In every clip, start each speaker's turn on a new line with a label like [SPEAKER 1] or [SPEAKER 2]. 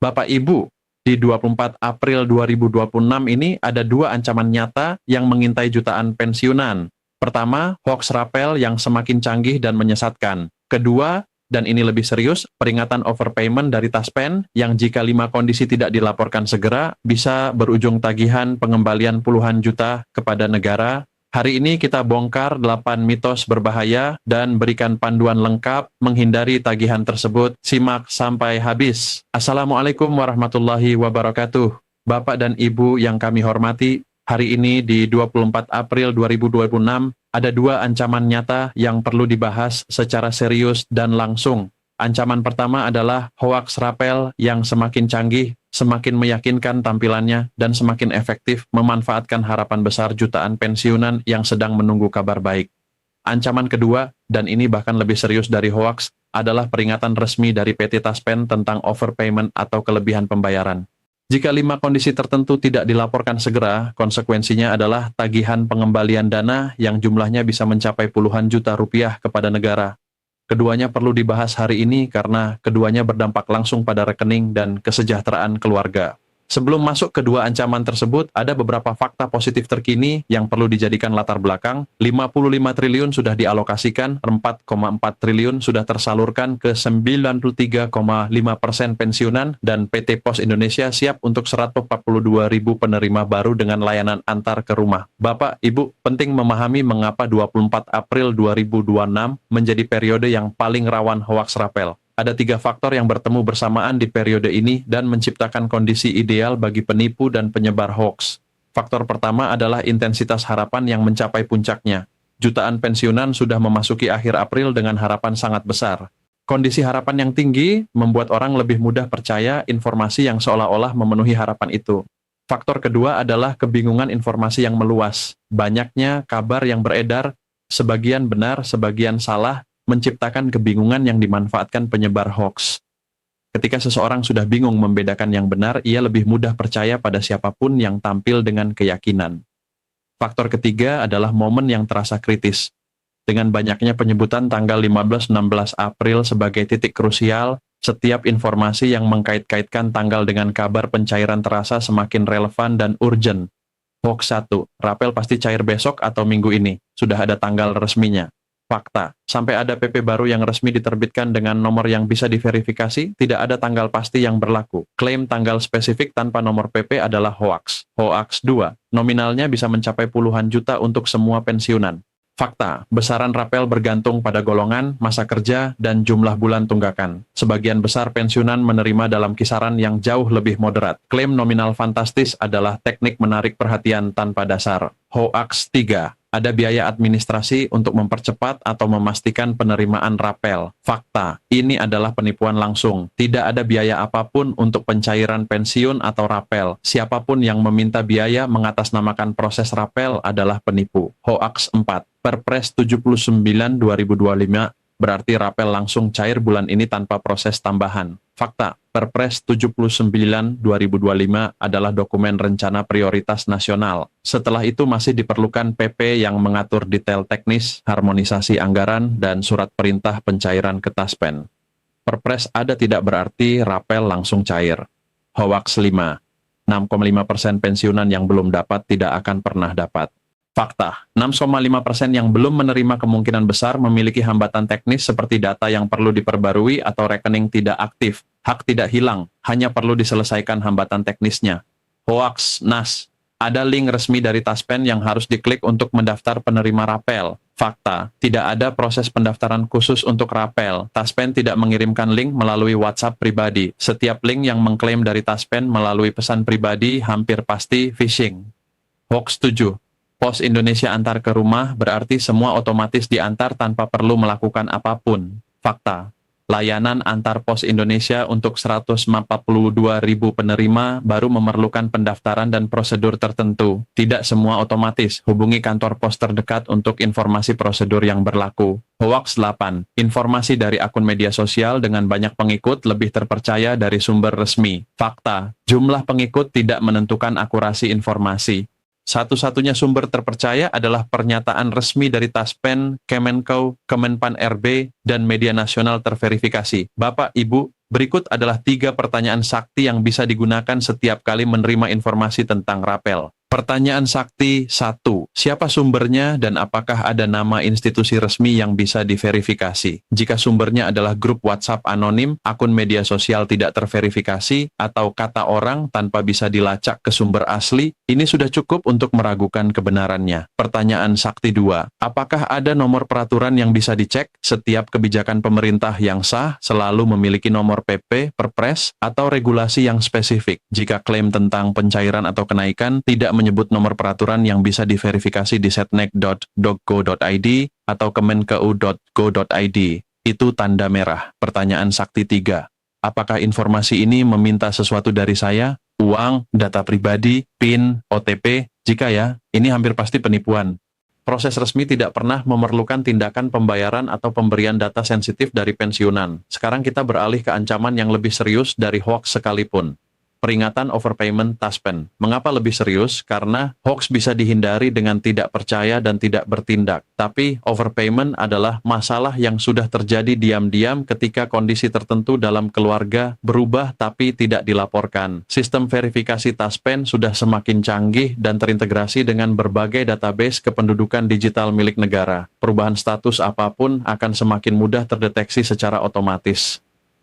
[SPEAKER 1] Bapak Ibu, di 24 April 2026 ini ada dua ancaman nyata yang mengintai jutaan pensiunan. Pertama, hoax rapel yang semakin canggih dan menyesatkan. Kedua, dan ini lebih serius, peringatan overpayment dari Taspen yang jika 5 kondisi tidak dilaporkan segera, bisa berujung tagihan pengembalian puluhan juta kepada negara. Hari ini kita bongkar 8 mitos berbahaya dan berikan panduan lengkap menghindari tagihan tersebut. Simak sampai habis. Assalamualaikum warahmatullahi wabarakatuh. Bapak dan Ibu yang kami hormati, hari ini di 24 April 2026, ada dua ancaman nyata yang perlu dibahas secara serius dan langsung. Ancaman pertama adalah hoaks rapel yang semakin canggih, semakin meyakinkan tampilannya, dan semakin efektif memanfaatkan harapan besar jutaan pensiunan yang sedang menunggu kabar baik. Ancaman kedua, dan ini bahkan lebih serius dari hoaks, adalah peringatan resmi dari PT Taspen tentang overpayment atau kelebihan pembayaran. Jika 5 kondisi tertentu tidak dilaporkan segera, konsekuensinya adalah tagihan pengembalian dana yang jumlahnya bisa mencapai puluhan juta rupiah kepada negara. Keduanya perlu dibahas hari ini karena keduanya berdampak langsung pada rekening dan kesejahteraan keluarga. Sebelum masuk ke dua ancaman tersebut, ada beberapa fakta positif terkini yang perlu dijadikan latar belakang. 55 triliun sudah dialokasikan, 4,4 triliun sudah tersalurkan ke 93,5% pensiunan, dan PT Pos Indonesia siap untuk 142.000 penerima baru dengan layanan antar ke rumah. Bapak, Ibu, penting memahami mengapa 24 April 2026 menjadi periode yang paling rawan hoaks rapel. Ada 3 faktor yang bertemu bersamaan di periode ini dan menciptakan kondisi ideal bagi penipu dan penyebar hoaks. Faktor pertama adalah intensitas harapan yang mencapai puncaknya. Jutaan pensiunan sudah memasuki akhir April dengan harapan sangat besar. Kondisi harapan yang tinggi membuat orang lebih mudah percaya informasi yang seolah-olah memenuhi harapan itu. Faktor kedua adalah kebingungan informasi yang meluas. Banyaknya kabar yang beredar, sebagian benar, sebagian salah, menciptakan kebingungan yang dimanfaatkan penyebar hoaks. Ketika seseorang sudah bingung membedakan yang benar, ia lebih mudah percaya pada siapapun yang tampil dengan keyakinan. Faktor ketiga adalah momen yang terasa kritis. Dengan banyaknya penyebutan tanggal 15-16 April sebagai titik krusial, setiap informasi yang mengkait-kaitkan tanggal dengan kabar pencairan terasa semakin relevan dan urgent. Hoax 1, rapel pasti cair besok atau minggu ini, sudah ada tanggal resminya. Fakta, sampai ada PP baru yang resmi diterbitkan dengan nomor yang bisa diverifikasi, tidak ada tanggal pasti yang berlaku. Klaim tanggal spesifik tanpa nomor PP adalah hoaks. Hoaks 2, nominalnya bisa mencapai puluhan juta untuk semua pensiunan. Fakta, besaran rapel bergantung pada golongan, masa kerja, dan jumlah bulan tunggakan. Sebagian besar pensiunan menerima dalam kisaran yang jauh lebih moderat. Klaim nominal fantastis adalah teknik menarik perhatian tanpa dasar. Hoaks 3, ada biaya administrasi untuk mempercepat atau memastikan penerimaan rapel. Fakta, ini adalah penipuan langsung. Tidak ada biaya apapun untuk pencairan pensiun atau rapel. Siapapun yang meminta biaya mengatasnamakan proses rapel adalah penipu. Hoaks 4, Perpres 79/2025, berarti rapel langsung cair bulan ini tanpa proses tambahan. Fakta, Perpres 79/2025 adalah dokumen rencana prioritas nasional. Setelah itu masih diperlukan PP yang mengatur detail teknis, harmonisasi anggaran, dan surat perintah pencairan ke Taspen. Perpres ada tidak berarti rapel langsung cair. Hoaks 5, 6,5% pensiunan yang belum dapat tidak akan pernah dapat. Fakta, 6,5% yang belum menerima kemungkinan besar memiliki hambatan teknis seperti data yang perlu diperbarui atau rekening tidak aktif. Hak tidak hilang, hanya perlu diselesaikan hambatan teknisnya. Hoaks NAS, ada link resmi dari Taspen yang harus diklik untuk mendaftar penerima rapel. Fakta, tidak ada proses pendaftaran khusus untuk rapel. Taspen tidak mengirimkan link melalui WhatsApp pribadi. Setiap link yang mengklaim dari Taspen melalui pesan pribadi hampir pasti phishing. Hoaks 7, Pos Indonesia antar ke rumah berarti semua otomatis diantar tanpa perlu melakukan apapun. Fakta, layanan antar Pos Indonesia untuk 142.000 penerima baru memerlukan pendaftaran dan prosedur tertentu. Tidak semua otomatis, hubungi kantor pos terdekat untuk informasi prosedur yang berlaku. Hoaks 8, informasi dari akun media sosial dengan banyak pengikut lebih terpercaya dari sumber resmi. Fakta, jumlah pengikut tidak menentukan akurasi informasi. Satu-satunya sumber terpercaya adalah pernyataan resmi dari Taspen, Kemenko, Kemenpan RB, dan media nasional terverifikasi. Bapak, Ibu, Berikut adalah 3 pertanyaan sakti yang bisa digunakan setiap kali menerima informasi tentang rapel. Pertanyaan sakti 1. Siapa sumbernya dan apakah ada nama institusi resmi yang bisa diverifikasi? Jika sumbernya adalah grup WhatsApp anonim, akun media sosial tidak terverifikasi, atau kata orang tanpa bisa dilacak ke sumber asli, ini sudah cukup untuk meragukan kebenarannya. Pertanyaan sakti 2. Apakah ada nomor peraturan yang bisa dicek? Setiap kebijakan pemerintah yang sah selalu memiliki nomor PP, Perpres, atau regulasi yang spesifik. Jika klaim tentang pencairan atau kenaikan tidak menyebut nomor peraturan yang bisa diverifikasi di setnek.dog.go.id atau kemenkeu.go.id, itu tanda merah. Pertanyaan sakti 3. Apakah informasi ini meminta sesuatu dari saya? Uang, data pribadi, PIN, OTP? Jika ya, ini hampir pasti penipuan. Proses resmi tidak pernah memerlukan tindakan pembayaran atau pemberian data sensitif dari pensiunan. Sekarang kita beralih ke ancaman yang lebih serius dari hoax sekalipun. Peringatan overpayment taspen. Mengapa lebih serius? Karena hoax bisa dihindari dengan tidak percaya dan tidak bertindak. Tapi overpayment adalah masalah yang sudah terjadi diam-diam ketika kondisi tertentu dalam keluarga berubah tapi tidak dilaporkan. Sistem verifikasi taspen sudah semakin canggih dan terintegrasi dengan berbagai database kependudukan digital milik negara. Perubahan status apapun akan semakin mudah terdeteksi secara otomatis.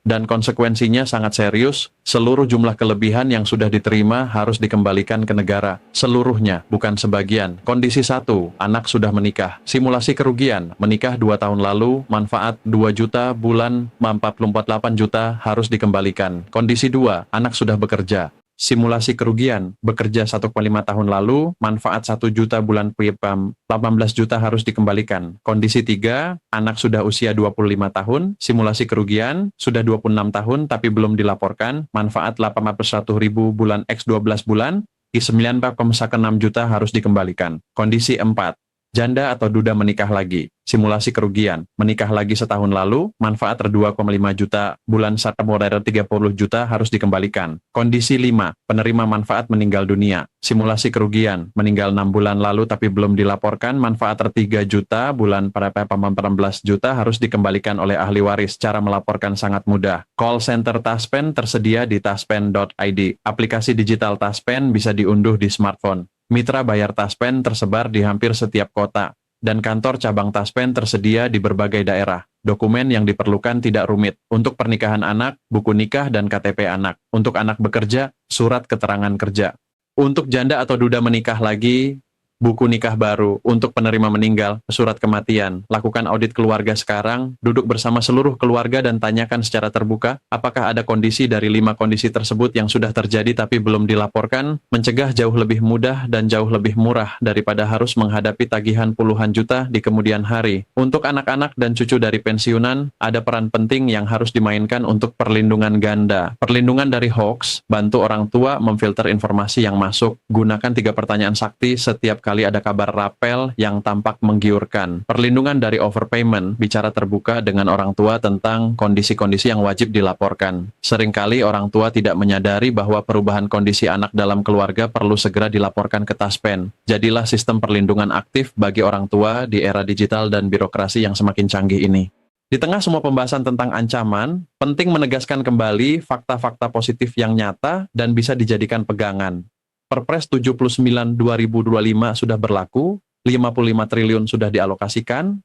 [SPEAKER 1] Dan konsekuensinya sangat serius, seluruh jumlah kelebihan yang sudah diterima harus dikembalikan ke negara. Seluruhnya, bukan sebagian. Kondisi 1, anak sudah menikah. Simulasi kerugian, menikah 2 tahun lalu, manfaat 2 juta, bulan 44 juta harus dikembalikan. Kondisi 2, anak sudah bekerja. Simulasi kerugian, bekerja 1,5 tahun lalu, manfaat 1 juta bulan PIPAM, 18 juta harus dikembalikan. Kondisi 3, anak sudah usia 25 tahun, simulasi kerugian, sudah 26 tahun tapi belum dilaporkan, manfaat 81.000 bulan X 12 bulan, di 9,6 juta harus dikembalikan. Kondisi 4, janda atau duda menikah lagi. Simulasi kerugian, menikah lagi setahun lalu, manfaat 2,5 juta, bulan satu modal 30 juta harus dikembalikan. Kondisi 5, penerima manfaat meninggal dunia. Simulasi kerugian, meninggal 6 bulan lalu tapi belum dilaporkan, manfaat 3 juta, bulan pada 14 juta harus dikembalikan oleh ahli waris. Cara melaporkan sangat mudah. Call center Taspen tersedia di taspen.id. Aplikasi digital Taspen bisa diunduh di smartphone. Mitra bayar Taspen tersebar di hampir setiap kota, dan kantor cabang Taspen tersedia di berbagai daerah. Dokumen yang diperlukan tidak rumit. Untuk pernikahan anak, buku nikah dan KTP anak. Untuk anak bekerja, surat keterangan kerja. Untuk janda atau duda menikah lagi, buku nikah baru. Untuk penerima meninggal, surat kematian. Lakukan audit keluarga sekarang, duduk bersama seluruh keluarga dan tanyakan secara terbuka, apakah ada kondisi dari 5 kondisi tersebut yang sudah terjadi tapi belum dilaporkan. Mencegah jauh lebih mudah dan jauh lebih murah daripada harus menghadapi tagihan puluhan juta di kemudian hari. Untuk anak-anak dan cucu dari pensiunan, ada peran penting yang harus dimainkan untuk perlindungan ganda. Perlindungan dari hoax, bantu orang tua memfilter informasi yang masuk. Gunakan 3 pertanyaan sakti setiap kali ada kabar rapel yang tampak menggiurkan. Perlindungan dari overpayment, bicara terbuka dengan orang tua tentang kondisi-kondisi yang wajib dilaporkan. Seringkali orang tua tidak menyadari bahwa perubahan kondisi anak dalam keluarga perlu segera dilaporkan ke Taspen. Jadilah sistem perlindungan aktif bagi orang tua di era digital dan birokrasi yang semakin canggih ini. Di tengah semua pembahasan tentang ancaman, penting menegaskan kembali fakta-fakta positif yang nyata dan bisa dijadikan pegangan. Perpres 79 2025 sudah berlaku, 55 triliun sudah dialokasikan,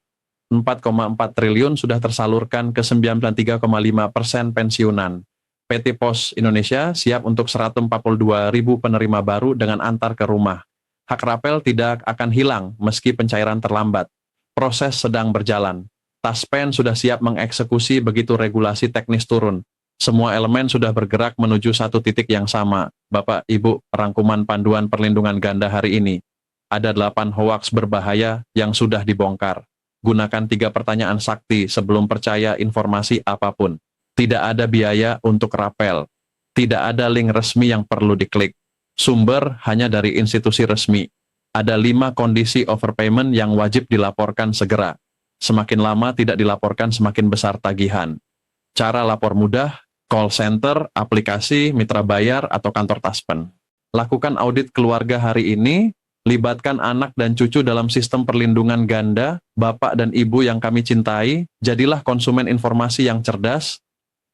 [SPEAKER 1] 4,4 triliun sudah tersalurkan ke 93,5% pensiunan. PT Pos Indonesia siap untuk 142.000 penerima baru dengan antar ke rumah. Hak rapel tidak akan hilang meski pencairan terlambat. Proses sedang berjalan. Taspen sudah siap mengeksekusi begitu regulasi teknis turun. Semua elemen sudah bergerak menuju satu titik yang sama. Bapak, Ibu, rangkuman panduan perlindungan ganda hari ini. Ada 8 hoaks berbahaya yang sudah dibongkar. Gunakan 3 pertanyaan sakti sebelum percaya informasi apapun. Tidak ada biaya untuk rapel. Tidak ada link resmi yang perlu diklik. Sumber hanya dari institusi resmi. Ada 5 kondisi overpayment yang wajib dilaporkan segera. Semakin lama tidak dilaporkan, semakin besar tagihan. Cara lapor mudah, call center, aplikasi, mitra bayar, atau kantor Taspen. Lakukan audit keluarga hari ini, libatkan anak dan cucu dalam sistem perlindungan ganda, bapak dan ibu yang kami cintai, jadilah konsumen informasi yang cerdas,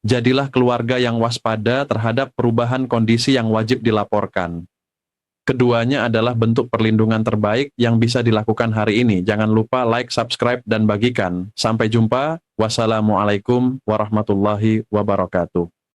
[SPEAKER 1] Jadilah keluarga yang waspada terhadap perubahan kondisi yang wajib dilaporkan. Keduanya adalah bentuk perlindungan terbaik yang bisa dilakukan hari ini. Jangan lupa like, subscribe, dan bagikan. Sampai jumpa. Wassalamualaikum warahmatullahi wabarakatuh.